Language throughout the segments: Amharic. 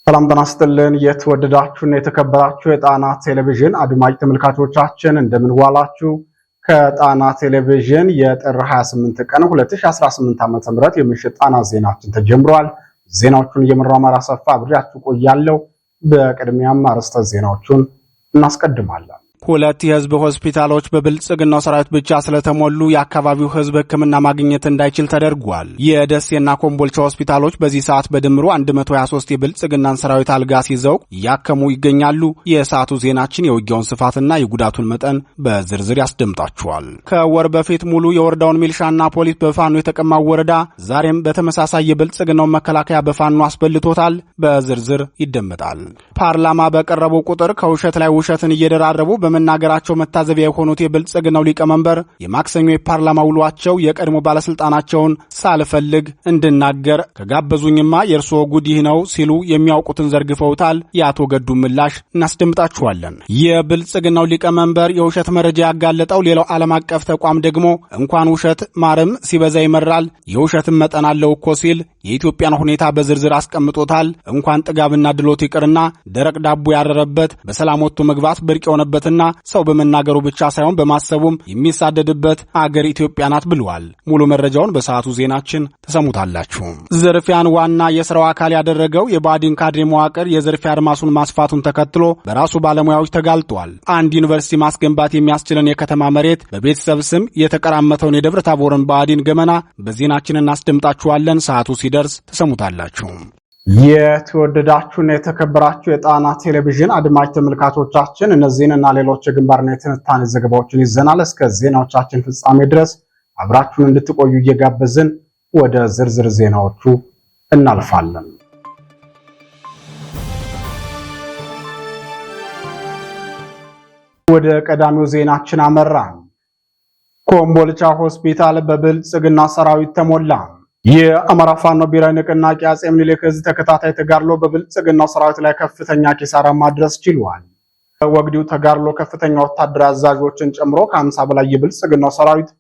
ሰላም ጤና ይስጥልን። የተወደዳችሁና የተከበራችሁ የጣና ቴሌቪዥን አድማጭ ተመልካቾቻችን እንደምን ዋላችሁ? ከጣና ቴሌቪዥን የጥር 28 ቀን 2018 ዓ.ም የምሽት ጣና ዜናችን ተጀምሯል። ዜናዎቹን እየመራው አማራ ሰፋ አብሬያችሁ ቆያለሁ። በቅድሚያም አርዕስተ ዜናዎቹን እናስቀድማለን። ሁለት የህዝብ ሆስፒታሎች በብልጽግናው ሰራዊት ብቻ ስለተሞሉ የአካባቢው ህዝብ ሕክምና ማግኘት እንዳይችል ተደርጓል። የደሴና ኮምቦልቻ ሆስፒታሎች በዚህ ሰዓት በድምሩ 123 የብልጽግናን ሰራዊት አልጋ ሲይዘው እያከሙ ይገኛሉ። የሰዓቱ ዜናችን የውጊያውን ስፋትና የጉዳቱን መጠን በዝርዝር ያስደምጣችኋል። ከወር በፊት ሙሉ የወረዳውን ሚልሻና ፖሊስ በፋኖ የተቀማው ወረዳ ዛሬም በተመሳሳይ የብልጽግናው መከላከያ በፋኖ አስበልቶታል። በዝርዝር ይደመጣል። ፓርላማ በቀረበው ቁጥር ከውሸት ላይ ውሸትን እየደራረቡ በመናገራቸው መታዘቢያ የሆኑት የብልጽግናው ሊቀመንበር የማክሰኞ የፓርላማ ውሏቸው የቀድሞ ባለስልጣናቸውን ሳልፈልግ እንድናገር ከጋበዙኝማ የእርስዎ ጉድ ይህ ነው ሲሉ የሚያውቁትን ዘርግፈውታል። የአቶ ገዱ ምላሽ እናስደምጣችኋለን። የብልጽግናው ሊቀመንበር የውሸት መረጃ ያጋለጠው ሌላው ዓለም አቀፍ ተቋም ደግሞ እንኳን ውሸት ማርም ሲበዛ ይመራል፣ የውሸትን መጠን አለው እኮ ሲል የኢትዮጵያን ሁኔታ በዝርዝር አስቀምጦታል። እንኳን ጥጋብና ድሎት ይቅርና ደረቅ ዳቦ ያረረበት በሰላም ወጥቶ መግባት ብርቅ የሆነበትና ሰው በመናገሩ ብቻ ሳይሆን በማሰቡም የሚሳደድበት አገር ኢትዮጵያ ናት ብለዋል። ሙሉ መረጃውን በሰዓቱ ዜናችን ተሰሙታላችሁ። ዝርፊያን ዋና የሥራው አካል ያደረገው የባዲን ካድሬ መዋቅር የዝርፊያ አድማሱን ማስፋቱን ተከትሎ በራሱ ባለሙያዎች ተጋልጧል። አንድ ዩኒቨርሲቲ ማስገንባት የሚያስችለን የከተማ መሬት በቤተሰብ ስም የተቀራመተውን የደብረ ታቦርን ባዲን ገመና በዜናችን እናስደምጣችኋለን። ሰዓቱ ሲደርስ ተሰሙታላችሁ። የተወደዳችሁና የተከበራችሁ የጣና ቴሌቪዥን አድማጭ ተመልካቾቻችን እነዚህንና ሌሎች የግንባርና የትንታኔ ዘገባዎችን ይዘናል። እስከ ዜናዎቻችን ፍጻሜ ድረስ አብራችሁን እንድትቆዩ እየጋበዝን ወደ ዝርዝር ዜናዎቹ እናልፋለን። ወደ ቀዳሚው ዜናችን አመራን። ኮምቦልቻ ሆስፒታል በብልጽግና ሰራዊት ተሞላ። የአማራ ፋኖ ብሔራዊ ንቅናቄ አጼ ምኒልክ ዕዝ ተከታታይ ተጋድሎ በብልጽግናው ሰራዊት ላይ ከፍተኛ ኪሳራ ማድረስ ችሏል። ወግዲው ተጋድሎ ከፍተኛ ወታደራዊ አዛዦችን ጨምሮ ከ50 በላይ የብልጽግናው ሰራዊት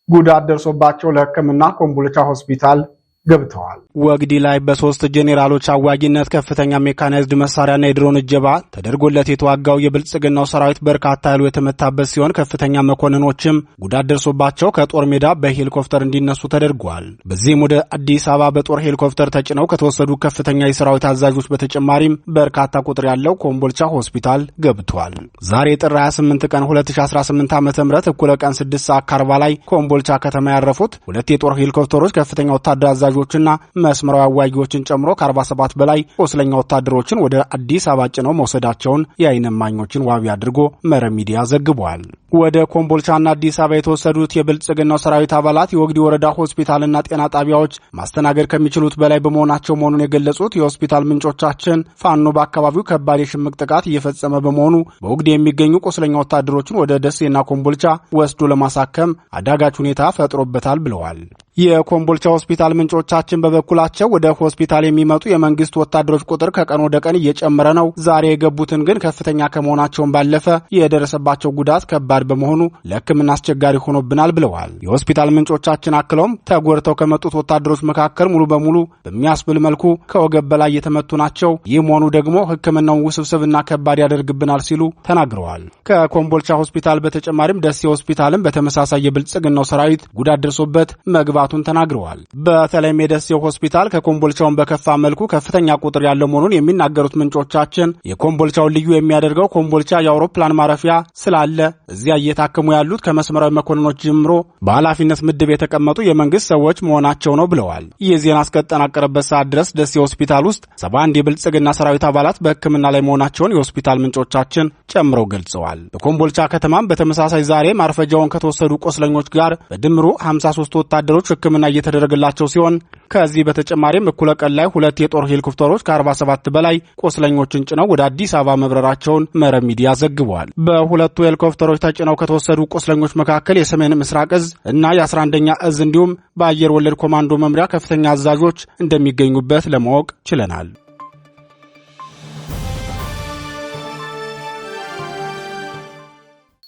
ጉዳት ደርሶባቸው ለሕክምና ኮምቦልቻ ሆስፒታል ገብተዋል። ወግዲ ላይ በሶስት ጄኔራሎች አዋጊነት ከፍተኛ ሜካናይዝድ መሳሪያና የድሮን እጀባ ተደርጎለት የተዋጋው የብልጽግናው ሰራዊት በርካታ ኃይሉ የተመታበት ሲሆን ከፍተኛ መኮንኖችም ጉዳት ደርሶባቸው ከጦር ሜዳ በሄሊኮፕተር እንዲነሱ ተደርጓል። በዚህም ወደ አዲስ አበባ በጦር ሄሊኮፕተር ተጭነው ከተወሰዱ ከፍተኛ የሰራዊት አዛዦች በተጨማሪም በርካታ ቁጥር ያለው ኮምቦልቻ ሆስፒታል ገብቷል። ዛሬ ጥር 28 ቀን 2018 ዓ.ም እኩለ ቀን 6 ሰዓት ከ40 ላይ ኮምቦልቻ ከተማ ያረፉት ሁለት የጦር ሄሊኮፕተሮች ከፍተኛ ወታደራዊ አዛዦችና መስመራዊ አዋጊዎችን ጨምሮ ከ47 በላይ ቁስለኛ ወታደሮችን ወደ አዲስ አበባ ጭነው መውሰዳቸውን የዓይን እማኞችን ዋቢ አድርጎ መረብ ሚዲያ ዘግቧል። ወደ ኮምቦልቻና አዲስ አበባ የተወሰዱት የብልጽግናው ሰራዊት አባላት የወግዲ ወረዳ ሆስፒታልና ጤና ጣቢያዎች ማስተናገድ ከሚችሉት በላይ በመሆናቸው መሆኑን የገለጹት የሆስፒታል ምንጮቻችን ፋኖ በአካባቢው ከባድ የሽምቅ ጥቃት እየፈጸመ በመሆኑ በወግዲ የሚገኙ ቁስለኛ ወታደሮችን ወደ ደሴና ኮምቦልቻ ወስዶ ለማሳከም አዳጋች ሁኔታ ፈጥሮበታል ብለዋል። የኮምቦልቻ ሆስፒታል ምንጮቻችን በበኩላቸው ወደ ሆስፒታል የሚመጡ የመንግስት ወታደሮች ቁጥር ከቀን ወደ ቀን እየጨመረ ነው፣ ዛሬ የገቡትን ግን ከፍተኛ ከመሆናቸውን ባለፈ የደረሰባቸው ጉዳት ከባድ በመሆኑ ለሕክምና አስቸጋሪ ሆኖብናል ብለዋል። የሆስፒታል ምንጮቻችን አክለውም ተጎድተው ከመጡት ወታደሮች መካከል ሙሉ በሙሉ በሚያስብል መልኩ ከወገብ በላይ የተመቱ ናቸው። ይህ መሆኑ ደግሞ ሕክምናውን ውስብስብና ከባድ ያደርግብናል ሲሉ ተናግረዋል። ከኮምቦልቻ ሆስፒታል በተጨማሪም ደሴ ሆስፒታልም በተመሳሳይ የብልጽግናው ሰራዊት ጉዳት ደርሶበት መግባቱን ተናግረዋል። በተለይም የደሴው ሆስፒታል ከኮምቦልቻውን በከፋ መልኩ ከፍተኛ ቁጥር ያለው መሆኑን የሚናገሩት ምንጮቻችን የኮምቦልቻውን ልዩ የሚያደርገው ኮምቦልቻ የአውሮፕላን ማረፊያ ስላለ እዚያ እየታከሙ ያሉት ከመስመራዊ መኮንኖች ጀምሮ በኃላፊነት ምድብ የተቀመጡ የመንግስት ሰዎች መሆናቸው ነው ብለዋል። ይህ ዜና እስከተጠናቀረበት ሰዓት ድረስ ደሴ ሆስፒታል ውስጥ 71 የብልጽግና ሰራዊት አባላት በሕክምና ላይ መሆናቸውን የሆስፒታል ምንጮቻችን ጨምረው ገልጸዋል። በኮምቦልቻ ከተማም በተመሳሳይ ዛሬ ማርፈጃውን ከተወሰዱ ቆስለኞች ጋር በድምሩ 53 ወታደሮች ሕክምና እየተደረገላቸው ሲሆን ከዚህ በተጨማሪም እኩለ ቀን ላይ ሁለት የጦር ሄሊኮፕተሮች ከ47 በላይ ቆስለኞችን ጭነው ወደ አዲስ አበባ መብረራቸውን መረብ ሚዲያ ዘግቧል። በሁለቱ ሄሊኮፕተሮች ተጭነው ከተወሰዱ ቆስለኞች መካከል የሰሜን ምስራቅ እዝ እና የ11ኛ እዝ እንዲሁም በአየር ወለድ ኮማንዶ መምሪያ ከፍተኛ አዛዦች እንደሚገኙበት ለማወቅ ችለናል።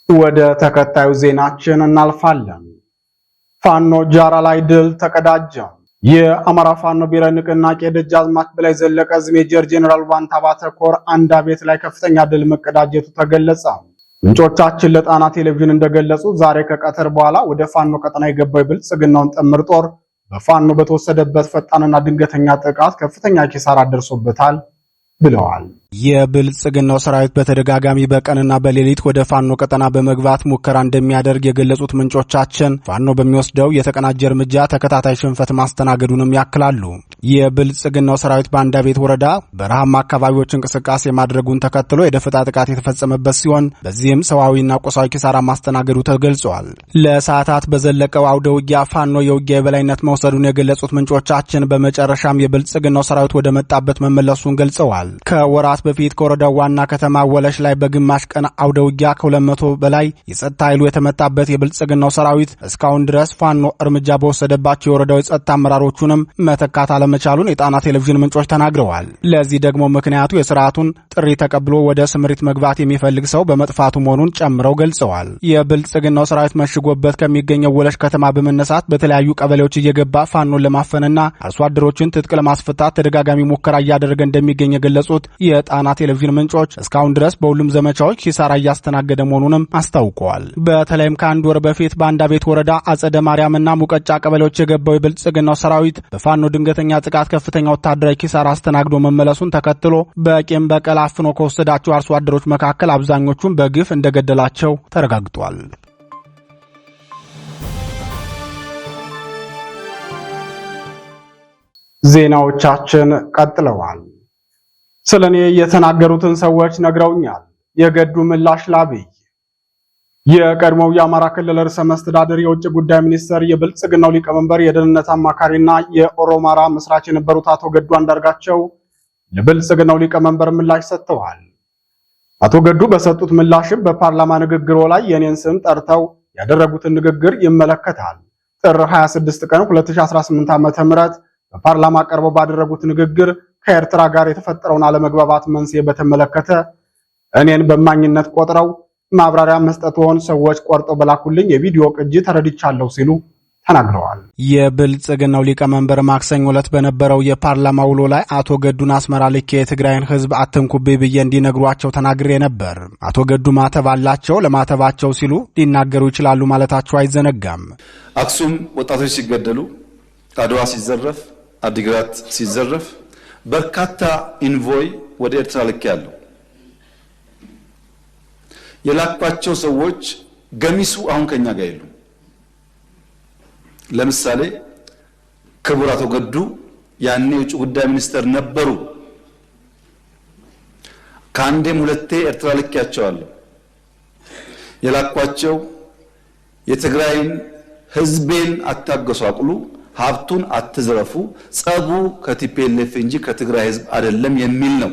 ወደ ተከታዩ ዜናችን እናልፋለን። ፋኖ ጃራ ላይ ድል ተቀዳጀ። የአማራ ፋኖ ብሔራዊ ንቅናቄ ደጃዝማች በላይ ዘለቀ ሜጀር ጄኔራል ባንታ ባተ ኮር አንድ አቤት ላይ ከፍተኛ ድል መቀዳጀቱ ተገለጸ። ምንጮቻችን ለጣና ቴሌቪዥን እንደገለጹ ዛሬ ከቀትር በኋላ ወደ ፋኖ ቀጠና የገባው የብልጽግናውን ጥምር ጦር በፋኖ በተወሰደበት ፈጣንና ድንገተኛ ጥቃት ከፍተኛ ኪሳራ ደርሶበታል ብለዋል። የብልጽግናው ሰራዊት በተደጋጋሚ በቀንና በሌሊት ወደ ፋኖ ቀጠና በመግባት ሙከራ እንደሚያደርግ የገለጹት ምንጮቻችን ፋኖ በሚወስደው የተቀናጀ እርምጃ ተከታታይ ሽንፈት ማስተናገዱንም ያክላሉ። የብልጽግናው ሰራዊት በአንዳቤት ወረዳ በረሃማ አካባቢዎች እንቅስቃሴ ማድረጉን ተከትሎ የደፈጣ ጥቃት የተፈጸመበት ሲሆን በዚህም ሰዋዊና ቁሳዊ ኪሳራ ማስተናገዱ ተገልጿል። ለሰዓታት በዘለቀው አውደ ውጊያ ፋኖ የውጊያ የበላይነት መውሰዱን የገለጹት ምንጮቻችን በመጨረሻም የብልጽግናው ሰራዊት ወደ መጣበት መመለሱን ገልጸዋል። ከወራት በፊት ከወረዳው ዋና ከተማ ወለሽ ላይ በግማሽ ቀን አውደ ውጊያ ከ200 በላይ የጸጥታ ኃይሉ የተመታበት የብልጽግናው ሰራዊት እስካሁን ድረስ ፋኖ እርምጃ በወሰደባቸው የወረዳው የጸጥታ አመራሮቹንም መተካት አለመቻሉን የጣና ቴሌቪዥን ምንጮች ተናግረዋል። ለዚህ ደግሞ ምክንያቱ የስርዓቱን ጥሪ ተቀብሎ ወደ ስምሪት መግባት የሚፈልግ ሰው በመጥፋቱ መሆኑን ጨምረው ገልጸዋል። የብልጽግናው ሰራዊት መሽጎበት ከሚገኘው ወለሽ ከተማ በመነሳት በተለያዩ ቀበሌዎች እየገባ ፋኖን ለማፈንና አርሶ አደሮችን ትጥቅ ለማስፈታት ተደጋጋሚ ሙከራ እያደረገ እንደሚገኝ የገለጹት የጣና ቴሌቪዥን ምንጮች እስካሁን ድረስ በሁሉም ዘመቻዎች ኪሳራ እያስተናገደ መሆኑንም አስታውቀዋል። በተለይም ከአንድ ወር በፊት በአንዳቤት ወረዳ አጸደ ማርያምና ሙቀጫ ቀበሌዎች የገባው የብልጽግናው ሰራዊት በፋኖ ድንገተኛ ጥቃት ከፍተኛ ወታደራዊ ኪሳራ አስተናግዶ መመለሱን ተከትሎ በቂም በቀል አፍኖ ከወሰዳቸው አርሶ አደሮች መካከል አብዛኞቹን በግፍ እንደገደላቸው ተረጋግጧል። ዜናዎቻችን ቀጥለዋል። ስለኔ የተናገሩትን ሰዎች ነግረውኛል። የገዱ ምላሽ ለአብይ። የቀድሞው የአማራ ክልል ርዕሰ መስተዳድር የውጭ ጉዳይ ሚኒስትር የብልጽግናው ሊቀመንበር የደህንነት አማካሪና የኦሮማራ መስራች የነበሩት አቶ ገዱ አንዳርጋቸው ለብልጽግናው ሊቀመንበር ምላሽ ሰጥተዋል። አቶ ገዱ በሰጡት ምላሽም በፓርላማ ንግግሮ ላይ የኔን ስም ጠርተው ያደረጉትን ንግግር ይመለከታል። ጥር 26 ቀን 2018 ዓ.ም በፓርላማ ቀርበው ባደረጉት ንግግር ከኤርትራ ጋር የተፈጠረውን አለመግባባት መንስኤ በተመለከተ እኔን በማኝነት ቆጥረው ማብራሪያ መስጠቱን ሰዎች ቆርጠው በላኩልኝ የቪዲዮ ቅጂ ተረድቻለሁ ሲሉ ተናግረዋል። የብልጽግናው ሊቀመንበር ማክሰኞ ዕለት በነበረው የፓርላማ ውሎ ላይ አቶ ገዱን አስመራ ልኬ የትግራይን ሕዝብ አትንኩብኝ ብዬ እንዲነግሯቸው ተናግሬ ነበር። አቶ ገዱ ማተብ አላቸው፣ ለማተባቸው ሲሉ ሊናገሩ ይችላሉ ማለታቸው አይዘነጋም። አክሱም ወጣቶች ሲገደሉ፣ አድዋ ሲዘረፍ፣ አዲግራት ሲዘረፍ በርካታ ኢንቮይ ወደ ኤርትራ ልክ ያለው የላኳቸው ሰዎች ገሚሱ አሁን ከኛ ጋር የሉ። ለምሳሌ ክቡር አቶ ገዱ ያኔ የውጭ ጉዳይ ሚኒስትር ነበሩ። ከአንዴም ሁለቴ ኤርትራ ልኬያቸዋለሁ። የላኳቸው የትግራይን ህዝቤን አታገሷቅሉ፣ ሀብቱን አትዝረፉ፣ ጸቡ ከቲፒኤልኤፍ እንጂ ከትግራይ ህዝብ አይደለም የሚል ነው።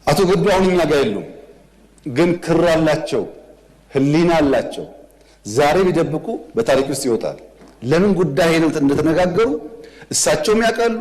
አቶ ገዱ አሁን እኛ ጋር የሉም፣ ግን ክር አላቸው፣ ህሊና አላቸው። ዛሬ ቢደብቁ በታሪክ ውስጥ ይወጣል። ለምን ጉዳይ ሄደው እንደተነጋገሩ እሳቸውም ያውቃሉ፣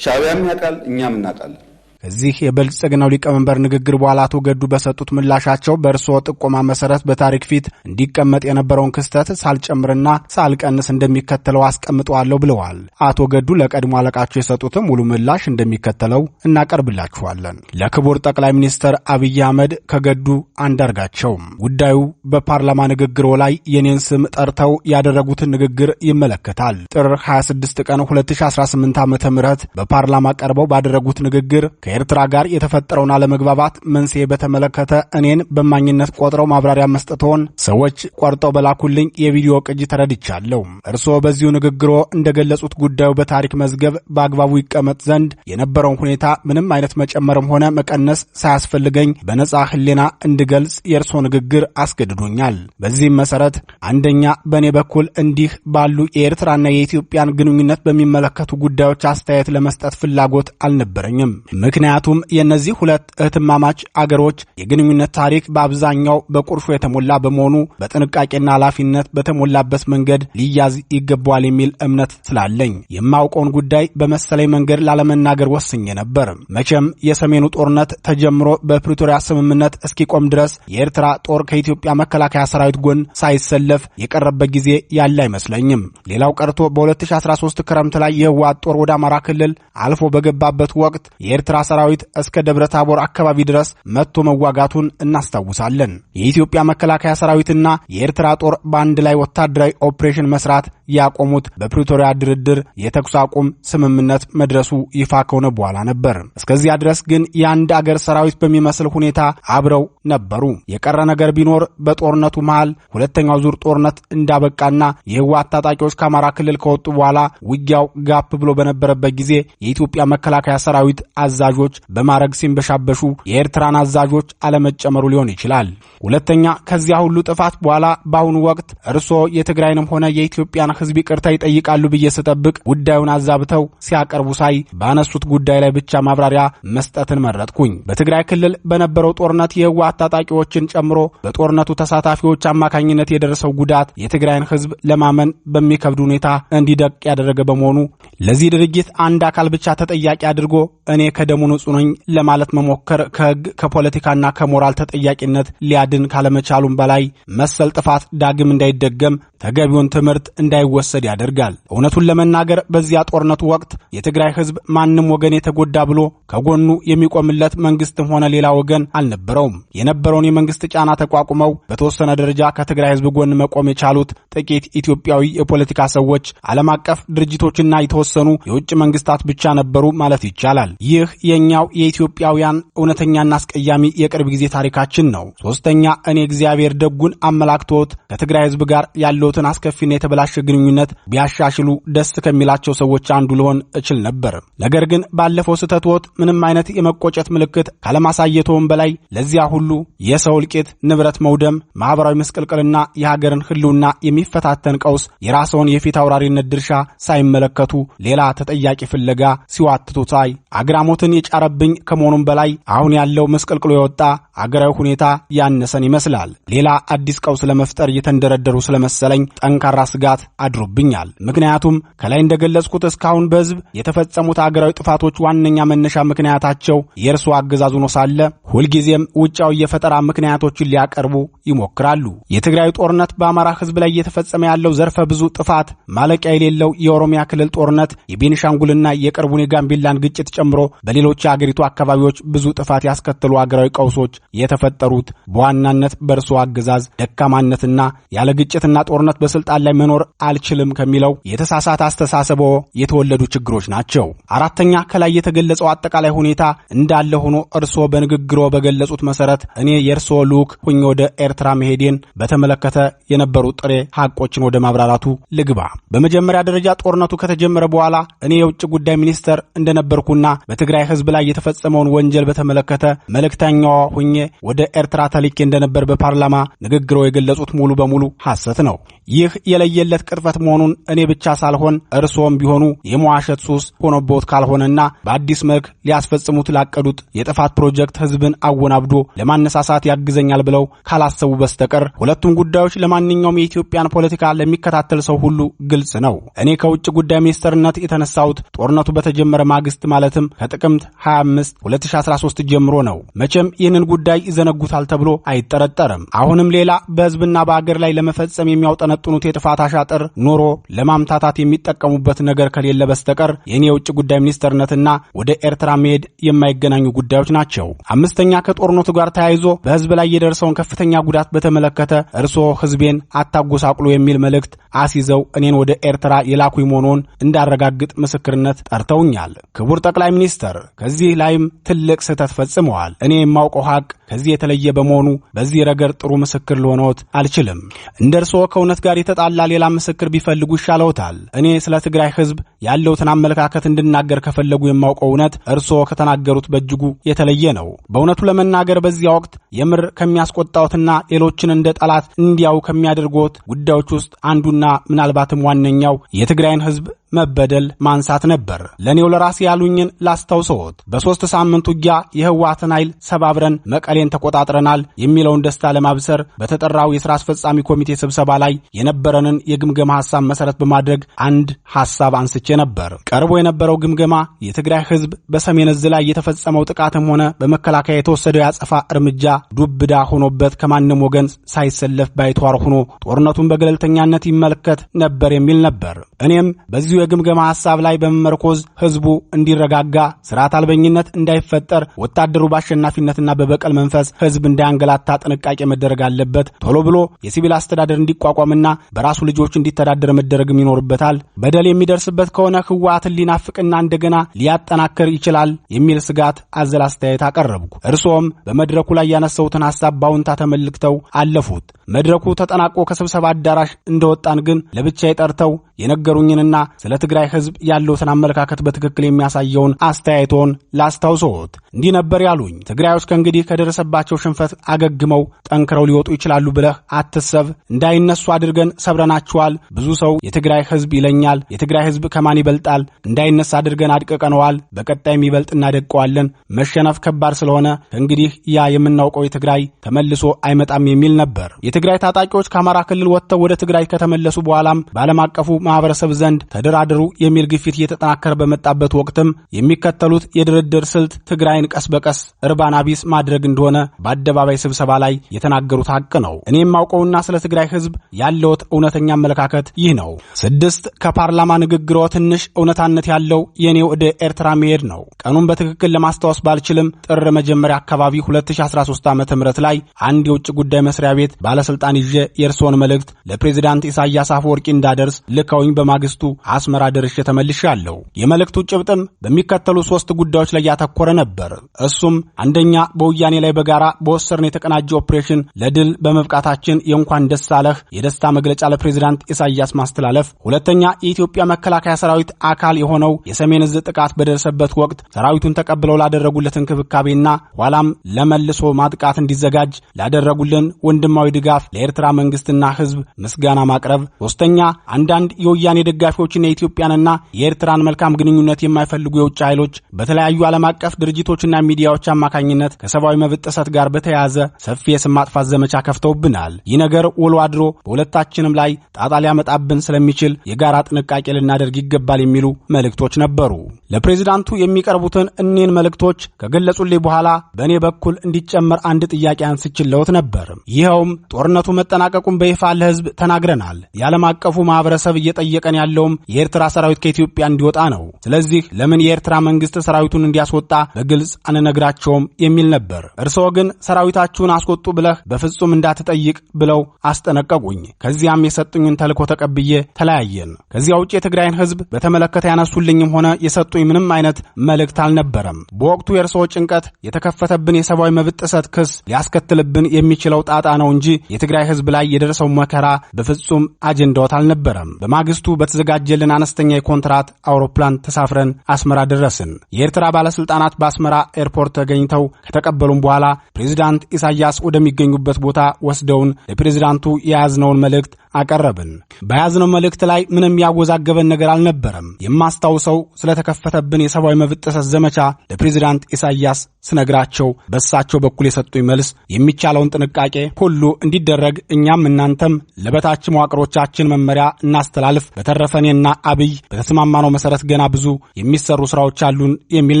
ሻዕቢያም ያውቃል፣ እኛም እናውቃለን። እዚህ የብልጽግናው ሊቀመንበር ንግግር በኋላ አቶ ገዱ በሰጡት ምላሻቸው በእርስዎ ጥቆማ መሰረት በታሪክ ፊት እንዲቀመጥ የነበረውን ክስተት ሳልጨምርና ሳልቀንስ እንደሚከተለው አስቀምጠዋለሁ ብለዋል። አቶ ገዱ ለቀድሞ አለቃቸው የሰጡትም ሙሉ ምላሽ እንደሚከተለው እናቀርብላችኋለን። ለክቡር ጠቅላይ ሚኒስትር አብይ አህመድ ከገዱ አንዳርጋቸው ጉዳዩ በፓርላማ ንግግሮ ላይ የኔን ስም ጠርተው ያደረጉትን ንግግር ይመለከታል። ጥር 26 ቀን 2018 ዓ.ም በፓርላማ ቀርበው ባደረጉት ንግግር ከኤርትራ ጋር የተፈጠረውን አለመግባባት መንስኤ በተመለከተ እኔን በማኝነት ቆጥረው ማብራሪያ መስጠቱን ሰዎች ቆርጠው በላኩልኝ የቪዲዮ ቅጂ ተረድቻለሁ። እርስዎ በዚሁ ንግግሮ እንደገለጹት ጉዳዩ በታሪክ መዝገብ በአግባቡ ይቀመጥ ዘንድ የነበረውን ሁኔታ ምንም አይነት መጨመርም ሆነ መቀነስ ሳያስፈልገኝ በነጻ ህሊና እንድገልጽ የእርስዎ ንግግር አስገድዶኛል። በዚህም መሰረት አንደኛ፣ በእኔ በኩል እንዲህ ባሉ የኤርትራና የኢትዮጵያን ግንኙነት በሚመለከቱ ጉዳዮች አስተያየት ለመስጠት ፍላጎት አልነበረኝም። ምክንያቱም የነዚህ ሁለት እህትማማች አገሮች የግንኙነት ታሪክ በአብዛኛው በቁርሾ የተሞላ በመሆኑ በጥንቃቄና ኃላፊነት በተሞላበት መንገድ ሊያዝ ይገባዋል የሚል እምነት ስላለኝ የማውቀውን ጉዳይ በመሰለኝ መንገድ ላለመናገር ወስኜ ነበር። መቼም የሰሜኑ ጦርነት ተጀምሮ በፕሪቶሪያ ስምምነት እስኪቆም ድረስ የኤርትራ ጦር ከኢትዮጵያ መከላከያ ሰራዊት ጎን ሳይሰለፍ የቀረበት ጊዜ ያለ አይመስለኝም። ሌላው ቀርቶ በ2013 ክረምት ላይ የህወሓት ጦር ወደ አማራ ክልል አልፎ በገባበት ወቅት የኤርትራ ሰራዊት እስከ ደብረ ታቦር አካባቢ ድረስ መጥቶ መዋጋቱን እናስታውሳለን። የኢትዮጵያ መከላከያ ሰራዊትና የኤርትራ ጦር በአንድ ላይ ወታደራዊ ኦፕሬሽን መስራት ያቆሙት በፕሪቶሪያ ድርድር የተኩስ አቁም ስምምነት መድረሱ ይፋ ከሆነ በኋላ ነበር። እስከዚያ ድረስ ግን የአንድ አገር ሰራዊት በሚመስል ሁኔታ አብረው ነበሩ። የቀረ ነገር ቢኖር በጦርነቱ መሃል ሁለተኛው ዙር ጦርነት እንዳበቃና የህወሓት ታጣቂዎች ከአማራ ክልል ከወጡ በኋላ ውጊያው ጋፕ ብሎ በነበረበት ጊዜ የኢትዮጵያ መከላከያ ሰራዊት አዛዦች በማረግ ሲንበሻበሹ የኤርትራን አዛዦች አለመጨመሩ ሊሆን ይችላል። ሁለተኛ ከዚያ ሁሉ ጥፋት በኋላ በአሁኑ ወቅት እርስዎ የትግራይንም ሆነ የኢትዮጵያን ህዝብ ይቅርታ ይጠይቃሉ ብዬ ስጠብቅ ጉዳዩን አዛብተው ሲያቀርቡ ሳይ ባነሱት ጉዳይ ላይ ብቻ ማብራሪያ መስጠትን መረጥኩኝ። በትግራይ ክልል በነበረው ጦርነት የህወሓት ታጣቂዎችን ጨምሮ በጦርነቱ ተሳታፊዎች አማካኝነት የደረሰው ጉዳት የትግራይን ህዝብ ለማመን በሚከብድ ሁኔታ እንዲደቅ ያደረገ በመሆኑ ለዚህ ድርጊት አንድ አካል ብቻ ተጠያቂ አድርጎ እኔ ከደሙ ንጹህ ነኝ ለማለት መሞከር ከህግ ከፖለቲካና ከሞራል ተጠያቂነት ሊያድን ካለመቻሉም በላይ መሰል ጥፋት ዳግም እንዳይደገም ተገቢውን ትምህርት እንዳይወሰድ ያደርጋል። እውነቱን ለመናገር በዚያ ጦርነቱ ወቅት የትግራይ ህዝብ ማንም ወገን የተጎዳ ብሎ ከጎኑ የሚቆምለት መንግስትም ሆነ ሌላ ወገን አልነበረውም። የነበረውን የመንግስት ጫና ተቋቁመው በተወሰነ ደረጃ ከትግራይ ህዝብ ጎን መቆም የቻሉት ጥቂት ኢትዮጵያዊ የፖለቲካ ሰዎች፣ ዓለም አቀፍ ድርጅቶችና የተወሰኑ የውጭ መንግስታት ብቻ ነበሩ ማለት ይቻላል። ይህ የኛው የኢትዮጵያውያን እውነተኛና አስቀያሚ የቅርብ ጊዜ ታሪካችን ነው። ሶስተኛ እኔ እግዚአብሔር ደጉን አመላክቶት ከትግራይ ህዝብ ጋር ያለውትን አስከፊና የተበላሸ ግንኙነት ቢያሻሽሉ ደስ ከሚላቸው ሰዎች አንዱ ልሆን እችል ነበር። ነገር ግን ባለፈው ስተትዎት ምንም አይነት የመቆጨት ምልክት ካለማሳየቶም በላይ ለዚያ ሁሉ የሰው እልቂት፣ ንብረት መውደም፣ ማህበራዊ መስቀልቀልና የሀገርን ህልውና የሚፈታተን ቀውስ የራስዎን የፊት አውራሪነት ድርሻ ሳይመለከቱ ሌላ ተጠያቂ ፍለጋ ሲዋትቱ ሳይ አግራሞትን የጫረብኝ ከመሆኑም በላይ አሁን ያለው መስቀልቅሎ የወጣ አገራዊ ሁኔታ ያነሰን ይመስላል። ሌላ አዲስ ቀውስ ለመፍጠር እየተንደረደሩ ስለመሰለኝ ጠንካራ ስጋት አድሮብኛል። ምክንያቱም ከላይ እንደገለጽኩት እስካሁን በህዝብ የተፈጸሙት አገራዊ ጥፋቶች ዋነኛ መነሻ ምክንያታቸው የእርሱ አገዛዝ ሆኖ ሳለ ሁልጊዜም ውጫዊ የፈጠራ ምክንያቶችን ሊያቀርቡ ይሞክራሉ። የትግራይ ጦርነት፣ በአማራ ህዝብ ላይ እየተፈጸመ ያለው ዘርፈ ብዙ ጥፋት፣ ማለቂያ የሌለው የኦሮሚያ ክልል ጦርነት፣ የቤኒሻንጉልና የቅርቡን የጋምቤላን ግጭት ጨምሮ በሌሎች የአገሪቱ አካባቢዎች ብዙ ጥፋት ያስከተሉ አገራዊ ቀውሶች የተፈጠሩት በዋናነት በእርሱ አገዛዝ ደካማነትና ያለ ግጭትና ጦርነት በስልጣን ላይ መኖር አልችልም ከሚለው የተሳሳተ አስተሳሰቦ የተወለዱ ችግሮች ናቸው። አራተኛ ከላይ የተገለጸው አጠቃላይ ሁኔታ እንዳለ ሆኖ እርስዎ በንግግሮ በገለጹት መሰረት እኔ የእርስዎ ልዑክ ሆኜ ወደ ኤርትራ መሄዴን በተመለከተ የነበሩ ጥሬ ሐቆችን ወደ ማብራራቱ ልግባ። በመጀመሪያ ደረጃ ጦርነቱ ከተጀመረ በኋላ እኔ የውጭ ጉዳይ ሚኒስተር እንደነበርኩና በትግራይ ህዝብ ላይ የተፈጸመውን ወንጀል በተመለከተ መልእክተኛዋ ሆኜ ወደ ኤርትራ ተልኬ እንደነበር በፓርላማ ንግግሮ የገለጹት ሙሉ በሙሉ ሐሰት ነው። ይህ የለየለት ቅጥፈት መሆኑን እኔ ብቻ ሳልሆን እርስዎም ቢሆኑ የመዋሸት ሱስ ሆኖቦት ካልሆነና በአዲስ መልክ ሊያስፈጽሙት ላቀዱት የጥፋት ፕሮጀክት ህዝብን አወናብዶ ለማነሳሳት ያግዘኛል ብለው ካላሰቡ በስተቀር ሁለቱም ጉዳዮች ለማንኛውም የኢትዮጵያን ፖለቲካ ለሚከታተል ሰው ሁሉ ግልጽ ነው። እኔ ከውጭ ጉዳይ ሚኒስትርነት የተነሳሁት ጦርነቱ በተጀመረ ማግስት ማለትም ከጥቅምት 25 2013 ጀምሮ ነው። መቼም ይህንን ጉዳይ ይዘነጉታል ተብሎ አይጠረጠርም። አሁንም ሌላ በህዝብና በአገር ላይ ለመፈጸም የሚያውጠነጥኑት የጥፋት አሻጥር ኖሮ ለማምታታት የሚጠቀሙበት ነገር ከሌለ በስተቀር የኔ የውጭ ጉዳይ ሚኒስትርነትና ወደ ኤርትራ መሄድ የማይገናኙ ጉዳዮች ናቸው። አምስተኛ ከጦርነቱ ጋር ተያይዞ በህዝብ ላይ የደረሰውን ከፍተኛ ጉዳት በተመለከተ እርስዎ ህዝቤን አታጎሳቁሉ የሚል መልእክት አስይዘው እኔን ወደ ኤርትራ የላኩኝ መሆኑን እንዳረጋግጥ ምስክርነት ጠርተውኛል። ክቡር ጠቅላይ ሚኒስትር፣ ከዚህ ላይም ትልቅ ስህተት ፈጽመዋል። እኔ የማውቀው ሀቅ ከዚህ የተለየ በመሆኑ በዚህ ረገድ ጥሩ ምስክር ልሆነዎት አልችልም። እንደርሶ ከእውነት ጋር የተጣላ ሌላ ምስክር ቢፈልጉ ይሻለዎታል። እኔ ስለ ትግራይ ህዝብ ያለውትን አመለካከት እንድናገር ከፈለጉ የማውቀው እውነት እርሶ ከተናገሩት በእጅጉ የተለየ ነው። በእውነቱ ለመናገር በዚያ ወቅት የምር ከሚያስቆጣዎትና ሌሎችን እንደ ጠላት እንዲያው ከሚያደርጉት ጉዳዮች ውስጥ አንዱና ምናልባትም ዋነኛው የትግራይን ህዝብ መበደል ማንሳት ነበር። ለኔው ለራሴ ያሉኝን ላስታውሰዎት። በ3 ሳምንት ውጊያ የህወሓትን ኃይል ሰባብረን መቀሌን ተቆጣጥረናል የሚለውን ደስታ ለማብሰር በተጠራው የሥራ አስፈጻሚ ኮሚቴ ስብሰባ ላይ የነበረንን የግምገማ ሐሳብ መሰረት በማድረግ አንድ ሐሳብ አንስቼ ነበር። ቀርቦ የነበረው ግምገማ የትግራይ ህዝብ በሰሜን ዕዝ ላይ የተፈጸመው ጥቃትም ሆነ በመከላከያ የተወሰደው ያጸፋ እርምጃ ዱብዳ ሆኖበት ከማንም ወገን ሳይሰለፍ ባይተዋር ሆኖ ጦርነቱን በገለልተኛነት ይመለከት ነበር የሚል ነበር። እኔም በዚሁ የግምገማ ሐሳብ ላይ በመመርኮዝ ህዝቡ እንዲረጋጋ፣ ስርዓት አልበኝነት እንዳይፈጠር፣ ወታደሩ በአሸናፊነትና በበቀል መንፈስ ህዝብ እንዳያንገላታ ጥንቃቄ መደረግ አለበት፣ ቶሎ ብሎ የሲቪል አስተዳደር እንዲቋቋምና በራሱ ልጆች እንዲተዳደር መደረግም ይኖርበታል፣ በደል የሚደርስበት ከሆነ ህወሓትን ሊናፍቅና እንደገና ሊያጠናክር ይችላል የሚል ስጋት አዘል አስተያየት አቀረብኩ። እርሶም በመድረኩ ላይ ያነሳውትን ሐሳብ ባውንታ ተመልክተው አለፉት። መድረኩ ተጠናቆ ከስብሰባ አዳራሽ እንደወጣን ግን ለብቻዬ ጠርተው የነገሩኝንና ስለ ትግራይ ህዝብ ያለውትን አመለካከት በትክክል የሚያሳየውን አስተያየቶን ላስታውሰዎት። እንዲህ ነበር ያሉኝ። ትግራዮች ከእንግዲህ ከደረሰባቸው ሽንፈት አገግመው ጠንክረው ሊወጡ ይችላሉ ብለህ አትሰብ። እንዳይነሱ አድርገን ሰብረናቸዋል። ብዙ ሰው የትግራይ ህዝብ ይለኛል። የትግራይ ህዝብ ከማን ይበልጣል? እንዳይነሳ አድርገን አድቀቀነዋል። በቀጣይም ይበልጥ እናደቀዋለን። መሸነፍ ከባድ ስለሆነ ከእንግዲህ ያ የምናውቀው የትግራይ ተመልሶ አይመጣም የሚል ነበር። የትግራይ ታጣቂዎች ከአማራ ክልል ወጥተው ወደ ትግራይ ከተመለሱ በኋላም በዓለም አቀፉ ማህበረሰብ ዘንድ ተደራደሩ የሚል ግፊት እየተጠናከረ በመጣበት ወቅትም የሚከተሉት የድርድር ስልት ትግራይን ቀስ በቀስ እርባና ቢስ ማድረግ እንደሆነ በአደባባይ ስብሰባ ላይ የተናገሩት ሐቅ ነው። እኔ የማውቀውና ስለ ትግራይ ህዝብ ያለውት እውነተኛ አመለካከት ይህ ነው። 6 ከፓርላማ ንግግሮ ትንሽ እውነታነት ያለው የኔው ወደ ኤርትራ መሄድ ነው። ቀኑን በትክክል ለማስታወስ ባልችልም ጥር መጀመሪያ አካባቢ 2013 ዓ.ም ላይ አንድ የውጭ ጉዳይ መስሪያ ቤት ባለስልጣን ይዤ የእርሶን መልእክት ለፕሬዝዳንት ኢሳያስ አፈወርቂ እንዳደርስ ልከውኝ በማግስቱ አስመራ ደርሼ ተመልሻለሁ። የመልእክቱ ጭብጥም በሚከተሉ 3 ጉዳዮች ላይ ያተኮረ ነበር። እሱም አንደኛ፣ በወያኔ ላይ በጋራ በወሰድነው የተቀናጀ ኦፕሬሽን ለድል በመብቃታችን የእንኳን ደስ አለህ የደስታ መግለጫ ለፕሬዝዳንት ኢሳያስ ማስተላለፍ። ሁለተኛ፣ የኢትዮጵያ መከላከያ ሰራዊት አካል የሆነው የሰሜን ዕዝ ጥቃት በደረሰበት ወቅት ሰራዊቱን ተቀብለው ላደረጉለት እንክብካቤና ኋላም ለመልሶ ማጥቃት እንዲዘጋጅ ላደረጉልን ወንድማዊ ድጋፍ ለኤርትራ መንግስትና ህዝብ ምስጋና ማቅረብ። ሶስተኛ፣ አንዳንድ የወያኔ ደጋፊዎችና የኢትዮጵያንና የኤርትራን መልካም ግንኙነት የማይፈልጉ የውጭ ኃይሎች በተለያዩ ዓለም አቀፍ ድርጅቶችና ሚዲያዎች አማካኝነት ከሰብአዊ መብት ጥሰት ጋር በተያያዘ ሰፊ የስም ማጥፋት ዘመቻ ከፍተውብናል። ይህ ነገር ውሎ አድሮ በሁለታችንም ላይ ጣጣ ሊያመጣብን ስለሚችል የጋራ ጥንቃቄ ልናደርግ ይገባል የሚሉ መልእክቶች ነበሩ። ለፕሬዝዳንቱ የሚቀርቡትን እኔን መልእክቶች ከገለጹልኝ በኋላ በእኔ በኩል እንዲጨመር አንድ ጥያቄ አንስችለውት ነበር። ይኸውም ጦርነቱ መጠናቀቁን በይፋ ለህዝብ ተናግረናል። የዓለም አቀፉ ማህበረሰብ እየጠየቀን ያለውም የኤርትራ ሰራዊት ከኢትዮጵያ እንዲወጣ ነው። ስለዚህ ለምን የኤርትራ መንግስት ሰራዊቱን እንዲያስወጣ በግልጽ አንነግራቸውም የሚል ነበር። እርስዎ ግን ሰራዊታችሁን አስወጡ ብለህ በፍጹም እንዳትጠይቅ ብለው አስጠነቀቁኝ። ከዚያም የሰጡኝን ተልኮ ተቀብዬ ተለያየን። ከዚያ ውጭ የትግራይን ህዝብ በተመለከተ ያነሱልኝም ሆነ የሰጡኝ ምንም አይነት መልእክት አልነበረም። በወቅቱ የእርስዎ ጭንቀት የተከፈተብን የሰብአዊ መብት ጥሰት ክስ ሊያስከትልብን የሚችለው ጣጣ ነው እንጂ የትግራይ ህዝብ ላይ የደረሰው መከራ በፍጹም አጀንዳዎት አልነበረም። በማግስቱ በተዘጋጀልን አነስተኛ የኮንትራት አውሮፕላን ተሳፍረን አስመራ ደረስን። የኤርትራ ባለስልጣናት በአስመራ ኤርፖርት ተገኝተው ከተቀበሉን በኋላ ፕሬዝዳንት ኢሳያስ ወደሚገኙበት ቦታ ወስደውን ለፕሬዝዳንቱ የያዝነውን መልእክት አቀረብን። በያዝነው መልእክት ላይ ምንም ያወዛገበን ነገር አልነበረም። የማስታውሰው ስለተከፈተብን የሰብአዊ መብት ጥሰት ዘመቻ ለፕሬዝዳንት ኢሳያስ ስነግራቸው በእሳቸው በኩል የሰጡኝ መልስ የሚቻለውን ጥንቃቄ ሁሉ እንዲደረግ እኛም እናንተም ለበታች መዋቅሮቻችን መመሪያ እናስተላልፍ፣ በተረፈኔና አብይ በተስማማነው መሰረት ገና ብዙ የሚሰሩ ስራዎች አሉን የሚል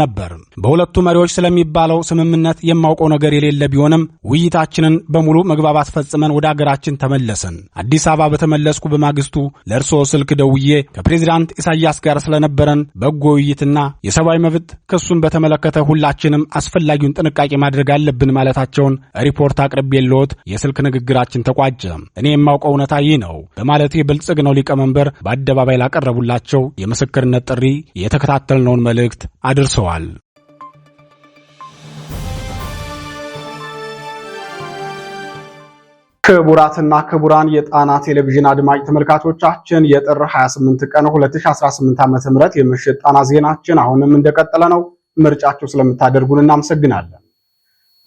ነበር። በሁለቱ መሪዎች ስለሚባለው ስምምነት የማውቀው ነገር የሌለ ቢሆንም ውይይታችንን በሙሉ መግባባት ፈጽመን ወደ አገራችን ተመለስን። አዲስ አበባ በተመለስኩ በማግስቱ ለእርሶ ስልክ ደውዬ ከፕሬዝዳንት ኢሳያስ ጋር ስለነበረን በጎ ውይይትና የሰብአዊ መብት ክሱን በተመለከተ ሁላችንም አስፈላጊውን ጥንቃቄ ማድረግ አለብን ማለታቸውን ሪፖርት አቅርቤልዎት የስልክ ንግግራችን ተቋጨ። እኔ የማውቀው እውነታ ይህ ነው በማለት የብልጽግናው ሊቀመንበር በአደባባይ ላቀረቡላቸው የምስክርነት ጥሪ የተከታተልነውን መልእክት አድርሰዋል። ክቡራትና ክቡራን የጣና ቴሌቪዥን አድማጭ ተመልካቾቻችን የጥር 28 ቀን 2018 ዓ.ም የምሽት ጣና ዜናችን አሁንም እንደቀጠለ ነው። ምርጫችሁ ስለምታደርጉን እናመሰግናለን።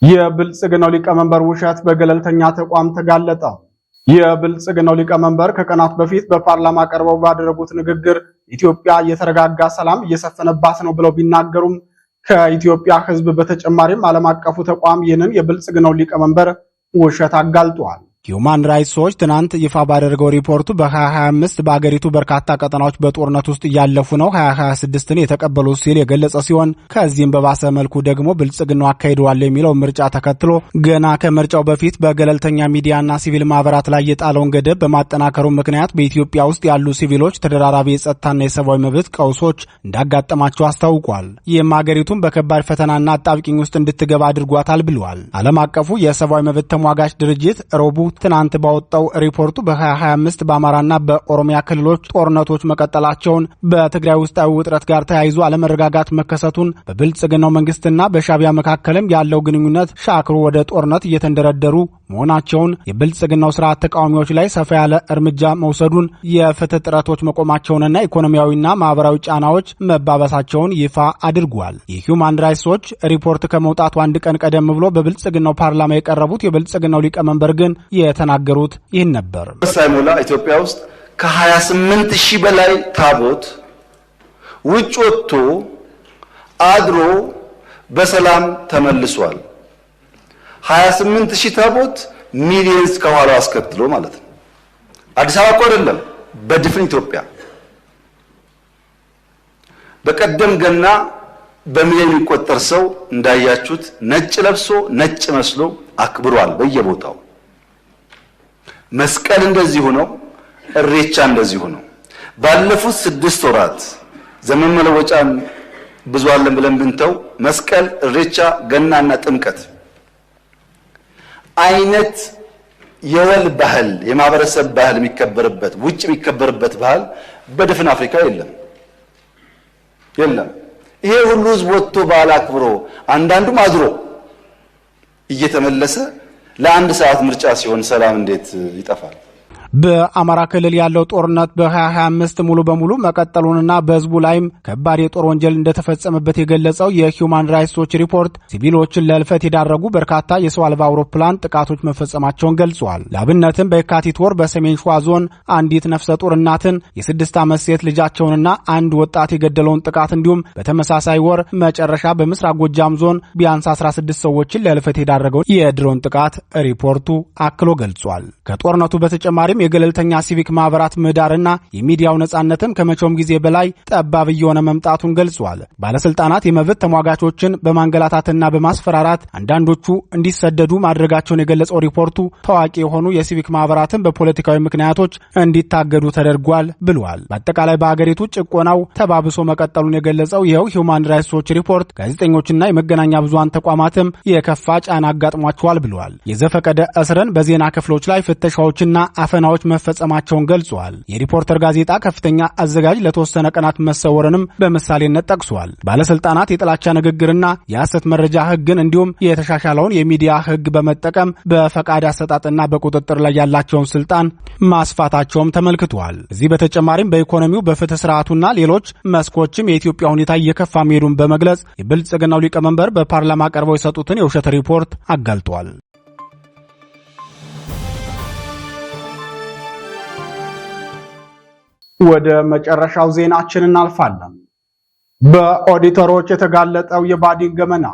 የብልጽግናው ሊቀመንበር ውሸት በገለልተኛ ተቋም ተጋለጠ። የብልጽግናው ሊቀመንበር ከቀናት በፊት በፓርላማ ቀርበው ባደረጉት ንግግር ኢትዮጵያ የተረጋጋ ሰላም እየሰፈነባት ነው ብለው ቢናገሩም ከኢትዮጵያ ሕዝብ በተጨማሪም ዓለም አቀፉ ተቋም ይህንን የብልጽግናው ሊቀመንበር ውሸት አጋልጧል። ሂዩማን ራይትስ ዎች ትናንት ይፋ ባደረገው ሪፖርቱ በ2025 በአገሪቱ በርካታ ቀጠናዎች በጦርነት ውስጥ እያለፉ ነው 2026ን የተቀበሉ ሲል የገለጸ ሲሆን ከዚህም በባሰ መልኩ ደግሞ ብልጽግናው አካሂደዋል የሚለው ምርጫ ተከትሎ ገና ከምርጫው በፊት በገለልተኛ ሚዲያና ሲቪል ማህበራት ላይ የጣለውን ገደብ በማጠናከሩ ምክንያት በኢትዮጵያ ውስጥ ያሉ ሲቪሎች ተደራራቢ የጸጥታና የሰብአዊ መብት ቀውሶች እንዳጋጠማቸው አስታውቋል። ይህም አገሪቱን በከባድ ፈተናና አጣብቂኝ ውስጥ እንድትገባ አድርጓታል ብለዋል። ዓለም አቀፉ የሰብአዊ መብት ተሟጋች ድርጅት ሮቡ ትናንት ባወጣው ሪፖርቱ በ2025 በአማራና በኦሮሚያ ክልሎች ጦርነቶች መቀጠላቸውን፣ በትግራይ ውስጣዊ ውጥረት ጋር ተያይዞ አለመረጋጋት መከሰቱን፣ በብልጽግናው መንግስትና በሻዕቢያ መካከልም ያለው ግንኙነት ሻክሮ ወደ ጦርነት እየተንደረደሩ መሆናቸውን፣ የብልጽግናው ስርዓት ተቃዋሚዎች ላይ ሰፋ ያለ እርምጃ መውሰዱን፣ የፍትህ ጥረቶች መቆማቸውንና ኢኮኖሚያዊና ማህበራዊ ጫናዎች መባበሳቸውን ይፋ አድርጓል። የሂዩማን ራይትስ ዎች ሪፖርት ከመውጣቱ አንድ ቀን ቀደም ብሎ በብልጽግናው ፓርላማ የቀረቡት የብልጽግናው ሊቀመንበር ግን የተናገሩት ይህን ነበር። ሳይሞላ ኢትዮጵያ ውስጥ ከ28000 በላይ ታቦት ውጭ ወጥቶ አድሮ በሰላም ተመልሷል። 28000 ታቦት ሚሊየንስ ከኋላው አስከትሎ ማለት ነው። አዲስ አበባ እኮ አይደለም፣ በድፍን ኢትዮጵያ። በቀደም ገና በሚሊዮን የሚቆጠር ሰው እንዳያችሁት ነጭ ለብሶ ነጭ መስሎ አክብሯል በየቦታው። መስቀል እንደዚህ ነው፣ እሬቻ እንደዚህ ነው። ባለፉት 6 ወራት ዘመን መለወጫን ብዙ አለን ብለን ብንተው መስቀል፣ እሬቻ፣ ገናና ጥምቀት አይነት የወል ባህል የማህበረሰብ ባህል የሚከበርበት ውጭ የሚከበርበት ባህል በድፍን አፍሪካ የለም። ይሄ ሁሉ ህዝብ ወጥቶ በዓል አክብሮ አንዳንዱም አድሮ እየተመለሰ ለአንድ ሰዓት ምርጫ ሲሆን ሰላም እንዴት ይጠፋል? በአማራ ክልል ያለው ጦርነት በ2025 ሙሉ በሙሉ መቀጠሉንና በህዝቡ ላይም ከባድ የጦር ወንጀል እንደተፈጸመበት የገለጸው የሂዩማን ራይትስ ዎች ሪፖርት ሲቪሎችን ለልፈት የዳረጉ በርካታ የሰው አልባ አውሮፕላን ጥቃቶች መፈጸማቸውን ገልጿል። ለአብነትም በየካቲት ወር በሰሜን ሸዋ ዞን አንዲት ነፍሰ ጡር እናትን፣ የ6 ዓመት ሴት ልጃቸውንና አንድ ወጣት የገደለውን ጥቃት እንዲሁም በተመሳሳይ ወር መጨረሻ በምስራቅ ጎጃም ዞን ቢያንስ 16 ሰዎችን ለልፈት የዳረገውን የድሮን ጥቃት ሪፖርቱ አክሎ ገልጿል። ከጦርነቱ በተጨማሪም የገለልተኛ ሲቪክ ማህበራት ምህዳርና የሚዲያው ነጻነትም ከመቼውም ጊዜ በላይ ጠባብ እየሆነ መምጣቱን ገልጿል። ባለስልጣናት የመብት ተሟጋቾችን በማንገላታትና በማስፈራራት አንዳንዶቹ እንዲሰደዱ ማድረጋቸውን የገለጸው ሪፖርቱ ታዋቂ የሆኑ የሲቪክ ማህበራትን በፖለቲካዊ ምክንያቶች እንዲታገዱ ተደርጓል ብሏል። በአጠቃላይ በአገሪቱ ጭቆናው ተባብሶ መቀጠሉን የገለጸው ይኸው ሂዩማን ራይትስ ዎች ሪፖርት ጋዜጠኞችና የመገናኛ ብዙሃን ተቋማትም የከፋ ጫና አጋጥሟቸዋል ብሏል። የዘፈቀደ እስርን፣ በዜና ክፍሎች ላይ ፍተሻዎችና አፈናዎች መፈጸማቸውን ገልጿል። የሪፖርተር ጋዜጣ ከፍተኛ አዘጋጅ ለተወሰነ ቀናት መሰወርንም በምሳሌነት ጠቅሷል። ባለስልጣናት የጥላቻ ንግግርና የሐሰት መረጃ ህግን እንዲሁም የተሻሻለውን የሚዲያ ህግ በመጠቀም በፈቃድ አሰጣጥና በቁጥጥር ላይ ያላቸውን ስልጣን ማስፋታቸውም ተመልክቷል። እዚህ በተጨማሪም በኢኮኖሚው፣ በፍትህ ስርዓቱና ሌሎች መስኮችም የኢትዮጵያ ሁኔታ እየከፋ መሄዱን በመግለጽ የብልጽግናው ሊቀመንበር በፓርላማ ቀርበው የሰጡትን የውሸት ሪፖርት አጋልጧል። ወደ መጨረሻው ዜናችን እናልፋለን። በኦዲተሮች የተጋለጠው የባዲን ገመና።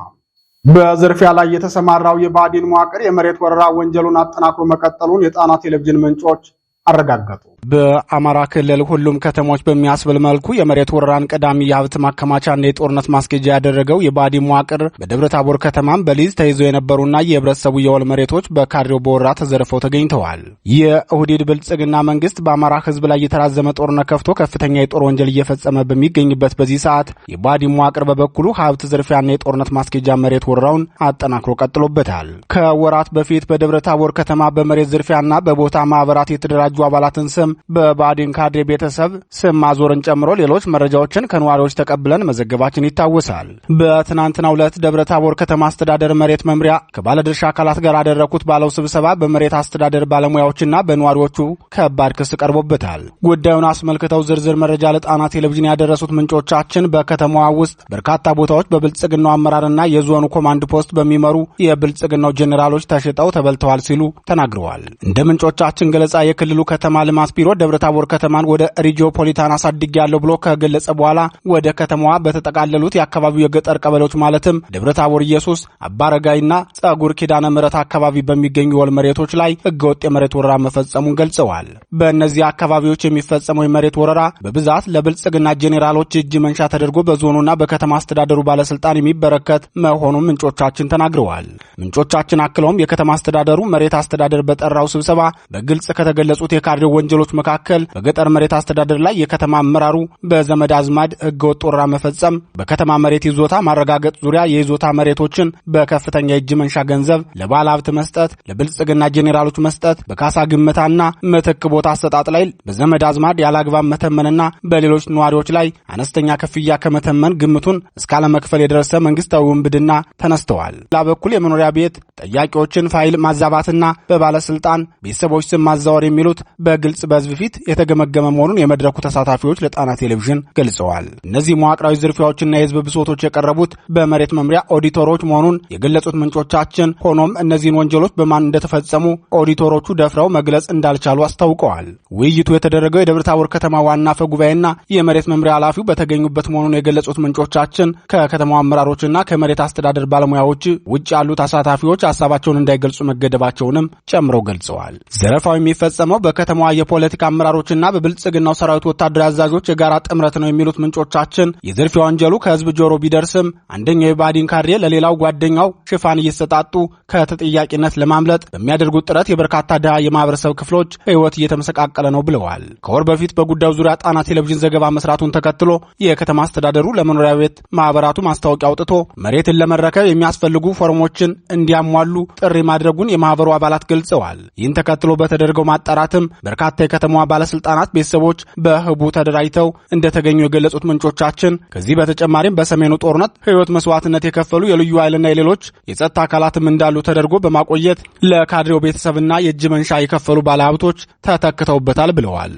በዝርፊያ ላይ የተሰማራው የባዲን መዋቅር የመሬት ወረራ ወንጀሉን አጠናክሮ መቀጠሉን የጣና ቴሌቪዥን ምንጮች አረጋገጡ። በአማራ ክልል ሁሉም ከተሞች በሚያስብል መልኩ የመሬት ወረራን ቀዳሚ የሀብት ማከማቻና የጦርነት ማስኬጃ ያደረገው የባዲን መዋቅር በደብረ ታቦር ከተማም በሊዝ ተይዘው የነበሩና የህብረተሰቡ የወል መሬቶች በካድሬው በወረራ ተዘርፈው ተገኝተዋል። የኦህዴድ ብልጽግና መንግስት በአማራ ህዝብ ላይ የተራዘመ ጦርነት ከፍቶ ከፍተኛ የጦር ወንጀል እየፈጸመ በሚገኝበት በዚህ ሰዓት የባዲን መዋቅር በበኩሉ ሀብት ዝርፊያና የጦርነት ማስኬጃ መሬት ወረራውን አጠናክሮ ቀጥሎበታል። ከወራት በፊት በደብረ ታቦር ከተማ በመሬት ዝርፊያና በቦታ ማህበራት የተደራጁ አባላትን ስም በመጠቀም በባዲን ካድሬ ቤተሰብ ስም ማዞርን ጨምሮ ሌሎች መረጃዎችን ከነዋሪዎች ተቀብለን መዘገባችን ይታወሳል። በትናንትናው ዕለት ደብረ ታቦር ከተማ አስተዳደር መሬት መምሪያ ከባለድርሻ አካላት ጋር ያደረኩት ባለው ስብሰባ በመሬት አስተዳደር ባለሙያዎችና በነዋሪዎቹ ከባድ ክስ ቀርቦበታል። ጉዳዩን አስመልክተው ዝርዝር መረጃ ለጣና ቴሌቪዥን ያደረሱት ምንጮቻችን በከተማዋ ውስጥ በርካታ ቦታዎች በብልጽግናው አመራርና የዞኑ ኮማንድ ፖስት በሚመሩ የብልጽግናው ጄኔራሎች ተሽጠው ተበልተዋል ሲሉ ተናግረዋል። እንደ ምንጮቻችን ገለጻ የክልሉ ከተማ ልማት ቢሮ ደብረ ታቦር ከተማን ወደ ሪጂኦፖሊታን አሳድጌያለሁ ብሎ ከገለጸ በኋላ ወደ ከተማዋ በተጠቃለሉት የአካባቢው የገጠር ቀበሌዎች ማለትም ደብረ ታቦር ኢየሱስ፣ አባረጋይና ጸጉር ኪዳነ ምሕረት አካባቢ በሚገኙ የወል መሬቶች ላይ ህገወጥ የመሬት ወረራ መፈጸሙን ገልጸዋል። በእነዚህ አካባቢዎች የሚፈጸመው የመሬት ወረራ በብዛት ለብልጽግና ጄኔራሎች እጅ መንሻ ተደርጎ በዞኑና በከተማ አስተዳደሩ ባለስልጣን የሚበረከት መሆኑን ምንጮቻችን ተናግረዋል። ምንጮቻችን አክለውም የከተማ አስተዳደሩ መሬት አስተዳደር በጠራው ስብሰባ በግልጽ ከተገለጹት የካድሬው ወንጀሎች መካከል በገጠር መሬት አስተዳደር ላይ የከተማ አመራሩ በዘመድ አዝማድ ህገወጥ ወረራ መፈጸም፣ በከተማ መሬት ይዞታ ማረጋገጥ ዙሪያ የይዞታ መሬቶችን በከፍተኛ የእጅ መንሻ ገንዘብ ለባለ ሀብት መስጠት፣ ለብልጽግና ጄኔራሎች መስጠት፣ በካሳ ግምታና ምትክ ቦታ አሰጣጥ ላይ በዘመድ አዝማድ ያላግባብ መተመንና በሌሎች ነዋሪዎች ላይ አነስተኛ ክፍያ ከመተመን ግምቱን እስካለ መክፈል የደረሰ መንግስታዊ ውንብድና ተነስተዋል። ሌላ በኩል የመኖሪያ ቤት ጠያቂዎችን ፋይል ማዛባትና በባለስልጣን ቤተሰቦች ስም ማዛወር የሚሉት በግልጽ በህዝብ ፊት የተገመገመ መሆኑን የመድረኩ ተሳታፊዎች ለጣና ቴሌቪዥን ገልጸዋል። እነዚህ መዋቅራዊ ዝርፊያዎችና የህዝብ ብሶቶች የቀረቡት በመሬት መምሪያ ኦዲተሮች መሆኑን የገለጹት ምንጮቻችን፣ ሆኖም እነዚህን ወንጀሎች በማን እንደተፈጸሙ ኦዲተሮቹ ደፍረው መግለጽ እንዳልቻሉ አስታውቀዋል። ውይይቱ የተደረገው የደብረ ታቦር ከተማ ዋና አፈ ጉባኤና የመሬት መምሪያ ኃላፊው በተገኙበት መሆኑን የገለጹት ምንጮቻችን ከከተማው አመራሮችና ከመሬት አስተዳደር ባለሙያዎች ውጭ ያሉ ተሳታፊዎች ሀሳባቸውን እንዳይገልጹ መገደባቸውንም ጨምረው ገልጸዋል። ዘረፋው የሚፈጸመው በከተማዋ የፖለቲካ አመራሮችና በብልጽግናው ሰራዊት ወታደራዊ አዛዦች የጋራ ጥምረት ነው የሚሉት ምንጮቻችን የዝርፊያ ወንጀሉ ከህዝብ ጆሮ ቢደርስም አንደኛው የባዲን ካድሬ ለሌላው ጓደኛው ሽፋን እየተሰጣጡ ከተጠያቂነት ለማምለጥ በሚያደርጉት ጥረት የበርካታ ድሃ የማህበረሰብ ክፍሎች ህይወት እየተመሰቃቀለ ነው ብለዋል። ከወር በፊት በጉዳዩ ዙሪያ ጣና ቴሌቪዥን ዘገባ መስራቱን ተከትሎ የከተማ አስተዳደሩ ለመኖሪያ ቤት ማህበራቱ ማስታወቂያ አውጥቶ መሬትን ለመረከብ የሚያስፈልጉ ፎርሞችን እንዲያሟሉ ጥሪ ማድረጉን የማህበሩ አባላት ገልጸዋል። ይህን ተከትሎ በተደረገው ማጣራትም በርካታ የከተማዋ ባለስልጣናት ቤተሰቦች በህቡ ተደራጅተው እንደተገኙ የገለጹት ምንጮቻችን ከዚህ በተጨማሪም በሰሜኑ ጦርነት ህይወት መስዋዕትነት የከፈሉ የልዩ ኃይልና የሌሎች የጸጥታ አካላትም እንዳሉ ተደርጎ በማቆየት ለካድሬው ቤተሰብና የእጅ መንሻ የከፈሉ ባለሀብቶች ተተክተውበታል ብለዋል።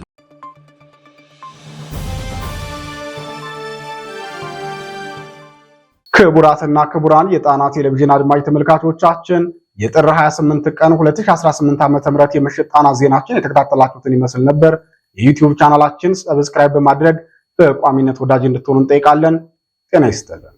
ክቡራትና ክቡራን የጣና ቴሌቪዥን አድማጭ ተመልካቾቻችን የጥር 28 ቀን 2018 ዓ.ም የምሽት ጣና ዜናችን የተከታተላችሁትን ይመስል ነበር። የዩቲዩብ ቻናላችን ሰብስክራይብ በማድረግ በቋሚነት ወዳጅ እንድትሆኑ እንጠይቃለን። ጤና ይስጥልን።